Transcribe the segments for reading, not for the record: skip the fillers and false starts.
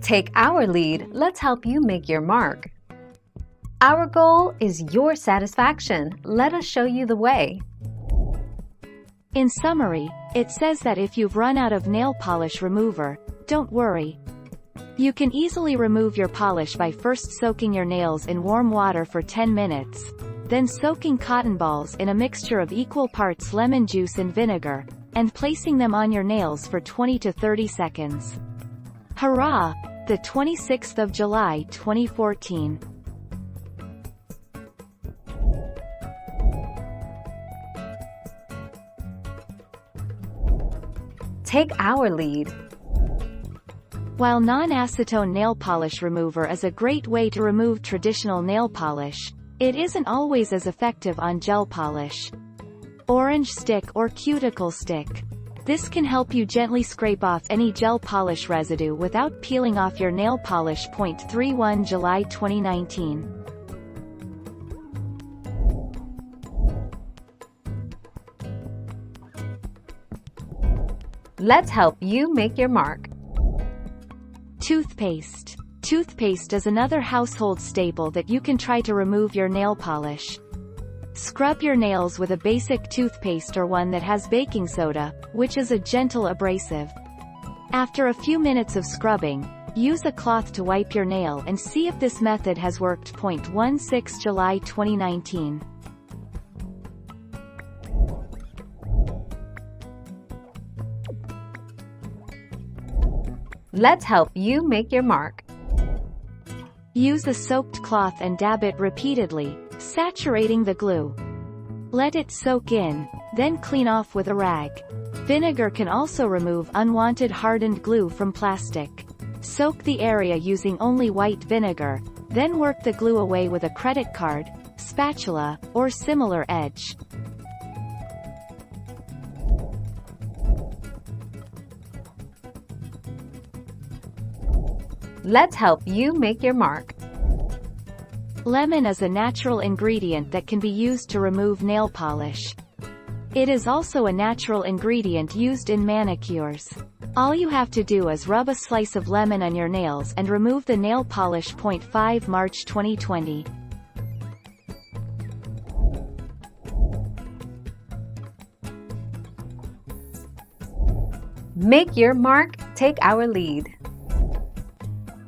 Take our lead, let's help you make your mark. Our goal is your satisfaction. Let us show you the way. In summary, it says that if you've run out of nail polish remover, don't worry. You can easily remove your polish by first soaking your nails in warm water for 10 minutes, then soaking cotton balls in a mixture of equal parts lemon juice and vinegar, and placing them on your nails for 20 to 30 seconds. Hurrah! The 26th of July 2014. Take our lead. While non-acetone nail polish remover is a great way to remove traditional nail polish, it isn't always as effective on gel polish. Orange stick or cuticle stick. This can help you gently scrape off any gel polish residue without peeling off your nail polish. 31 July 2019. Let's help you make your mark. Toothpaste. Toothpaste is another household staple that you can try to remove your nail polish. Scrub your nails with a basic toothpaste or one that has baking soda, which is a gentle abrasive. After a few minutes of scrubbing, use a cloth to wipe your nail and see if this method has worked. 16 July 2019. Let's help you make your mark. Use a soaked cloth and dab it repeatedly, saturating the glue. Let it soak in, then clean off with a rag. Vinegar can also remove unwanted hardened glue from plastic. Soak the area using only white vinegar, then work the glue away with a credit card, spatula, or similar edge. Let's help you make your mark. Lemon is a natural ingredient that can be used to remove nail polish. It is also a natural ingredient used in manicures. All you have to do is rub a slice of lemon on your nails and remove the nail polish. 5 March 2020. Make your mark, take our lead.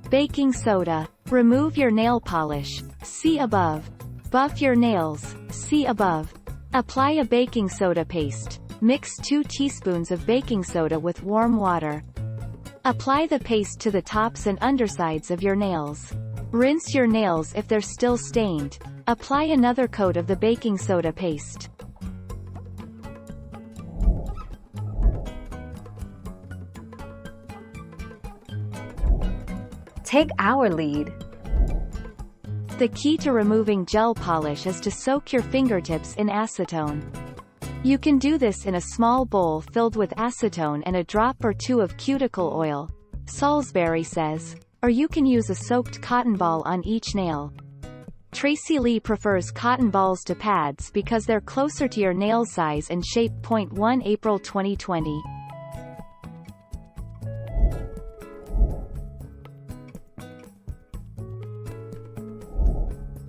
Baking soda. Remove your nail polish. See above. Buff your nails. See above. Apply a baking soda paste. Mix 2 teaspoons of baking soda with warm water. Apply the paste to the tops and undersides of your nails. Rinse your nails if they're still stained. Apply another coat of the baking soda paste. Take our lead. The key to removing gel polish is to soak your fingertips in acetone. You can do this in a small bowl filled with acetone and a drop or 2 of cuticle oil, Salisbury says, or you can use a soaked cotton ball on each nail. Tracy Lee prefers cotton balls to pads because they're closer to your nail size and shape. 1 April 2020.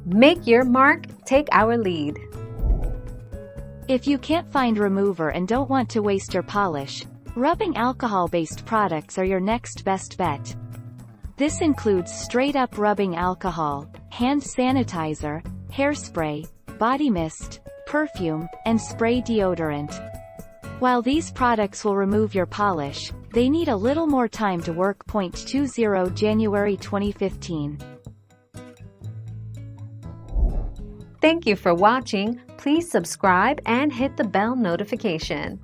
Make your mark, take our lead. If you can't find remover and don't want to waste your polish, rubbing alcohol-based products are your next best bet. This includes straight-up rubbing alcohol, hand sanitizer, hairspray, body mist, perfume, and spray deodorant. While these products will remove your polish, they need a little more time to work. 20 January 2015. Thank you for watching. Please subscribe and hit the bell notification.